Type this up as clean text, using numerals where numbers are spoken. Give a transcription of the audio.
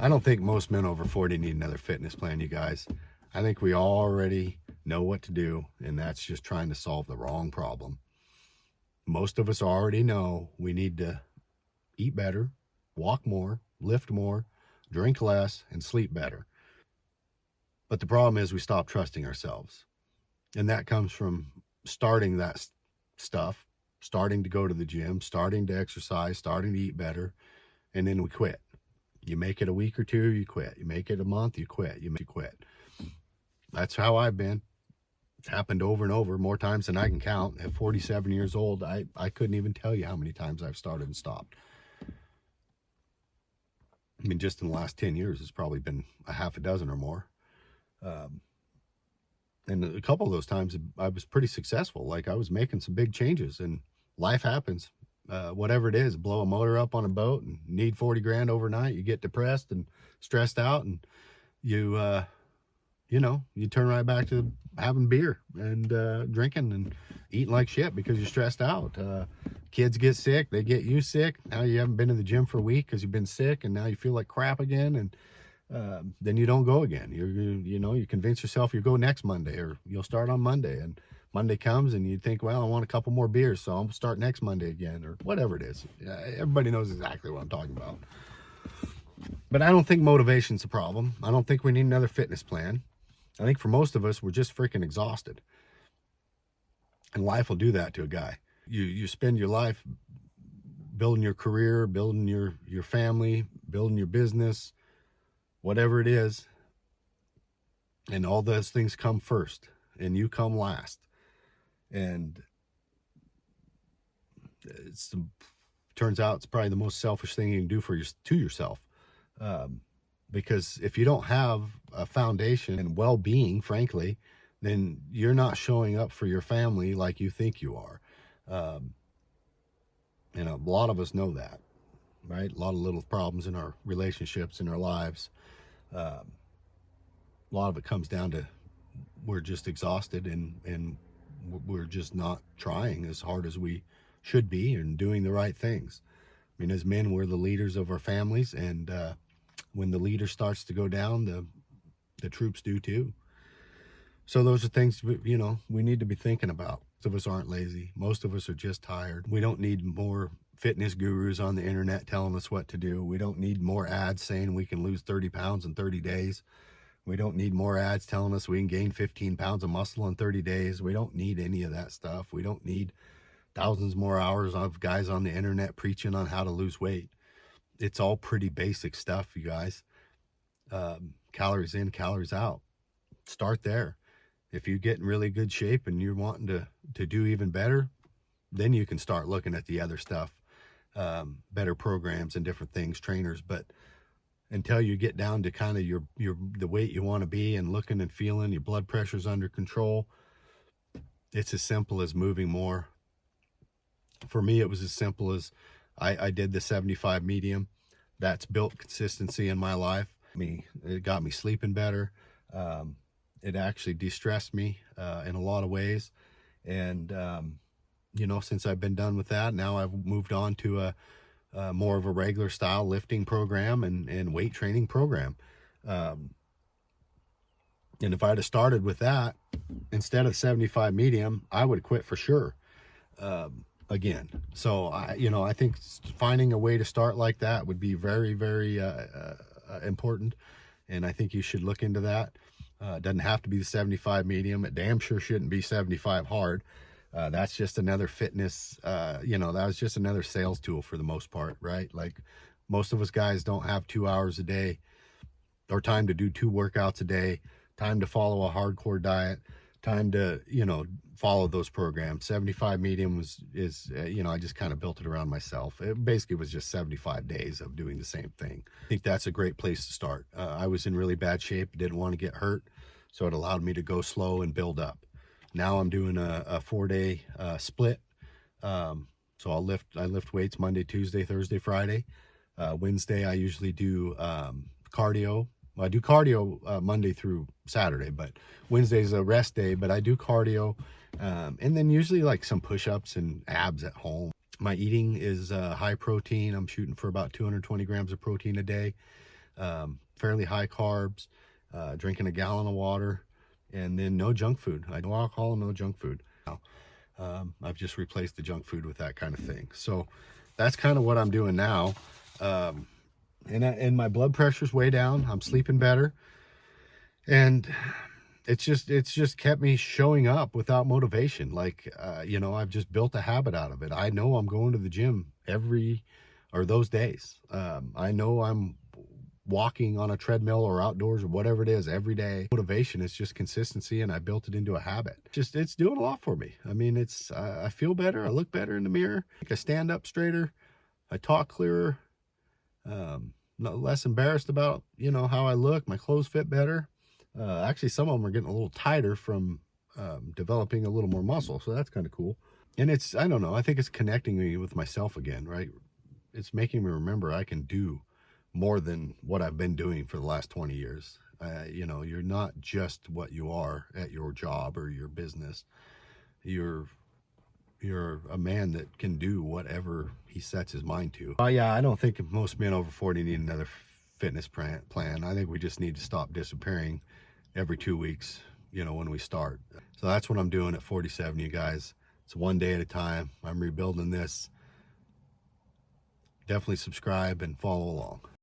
I don't think most men over 40 need another fitness plan, you guys. I think we already know what to do, and that's just trying to solve the wrong problem. Most of us already know we need to eat better, walk more, lift more, drink less, and sleep better. But the problem is we stop trusting ourselves. And that comes from starting that stuff, starting to go to the gym, starting to exercise, starting to eat better, and then we quit. You make it a week or two, you quit. You make it a month, you quit. You quit. That's how I've been. It's happened over and over, more times than I can count. At 47 years old, I couldn't even tell you how many times I've started and stopped. I mean, just in the last 10 years, it's probably been a half a dozen or more. And a couple of those times, I was pretty successful. Like, I was making some big changes, and life happens. Whatever it is, blow a motor up on a boat and need 40 grand overnight. You get depressed and stressed out, and you turn right back to having beer and drinking and eating like shit because you're stressed out. Kids get sick, they get you sick. Now you haven't been to the gym for a week because you've been sick, and now you feel like crap again, and then you don't go again. You convince yourself you go next Monday, or you'll start on Monday, and Monday comes and you think, well, I want a couple more beers, so I'll start next Monday again, or whatever it is. Everybody knows exactly what I'm talking about. But I don't think motivation's a problem. I don't think we need another fitness plan. I think for most of us, we're just freaking exhausted. And life will do that to a guy. You spend your life building your career, building your family, building your business, whatever it is, and all those things come first, and you come last. And turns out it's probably the most selfish thing you can do to yourself. Because if you don't have a foundation and well-being, frankly, then you're not showing up for your family like you think you are. And a lot of us know that, right? A lot of little problems in our relationships, in our lives. A lot of it comes down to we're just exhausted, and we're just not trying as hard as we should be and doing the right things. I mean, as men, we're the leaders of our families, and when the leader starts to go down, the troops do too. So those are things we need to be thinking about. Most of us aren't lazy. Most of us are just tired. We don't need more fitness gurus on the internet telling us what to do. We don't need more ads saying we can lose 30 pounds in 30 days. We don't need more ads telling us we can gain 15 pounds of muscle in 30 days. We don't need any of that stuff. We don't need thousands more hours of guys on the internet preaching on how to lose weight. It's all pretty basic stuff, you guys. Calories in, calories out. Start there. If you get in really good shape and you're wanting to do even better, then you can start looking at the other stuff, better programs and different things, trainers. But until you get down to kind of the weight you want to be and looking and feeling, your blood pressure's under control, it's as simple as moving more. For me, it was as simple as I did the 75 medium. That's built consistency in my life. It got me sleeping better. It actually de-stressed me in a lot of ways. And, since I've been done with that, now I've moved on to a more of a regular style lifting program and weight training program. And if I'd have started with that instead of 75 medium, I would quit for sure. Again. So I think finding a way to start like that would be very, very important. And I think you should look into that. It doesn't have to be the 75 medium. It damn sure shouldn't be 75 hard. That's just another fitness, that was just another sales tool for the most part, right? Like, most of us guys don't have 2 hours a day or time to do 2 workouts a day, time to follow a hardcore diet, time to, follow those programs. 75 medium is I just kind of built it around myself. It basically was just 75 days of doing the same thing. I think that's a great place to start. I was in really bad shape, didn't want to get hurt, so it allowed me to go slow and build up. Now I'm doing a 4-day split. So I lift weights Monday, Tuesday, Thursday, Friday. Wednesday I usually do cardio. Well, I do cardio Monday through Saturday, but Wednesday's a rest day, but I do cardio. And then usually like some push-ups and abs at home. My eating is high protein. I'm shooting for about 220 grams of protein a day. fairly high carbs, drinking a gallon of water, and then no junk food. No alcohol, no junk food. I've just replaced the junk food with that kind of thing. So that's kind of what I'm doing now. And my blood pressure's way down. I'm sleeping better. And it's just kept me showing up without motivation. Like, I've just built a habit out of it. I know I'm going to the gym those days. I know I'm walking on a treadmill or outdoors or whatever it is every day. Motivation is just consistency, and I built it into a habit. It's doing a lot for me. I mean, I feel better. I look better in the mirror. I stand up straighter. I talk clearer. Less embarrassed about, how I look. My clothes fit better. Actually, some of them are getting a little tighter from developing a little more muscle. So that's kind of cool. And I don't know, I think it's connecting me with myself again, right? It's making me remember I can do more than what I've been doing for the last 20 years. You're not just what you are at your job or your business. You're a man that can do whatever he sets his mind to. Yeah, I don't think most men over 40 need another fitness plan. I think we just need to stop disappearing every 2 weeks, when we start. So that's what I'm doing at 47, you guys. It's one day at a time. I'm rebuilding this. Definitely subscribe and follow along.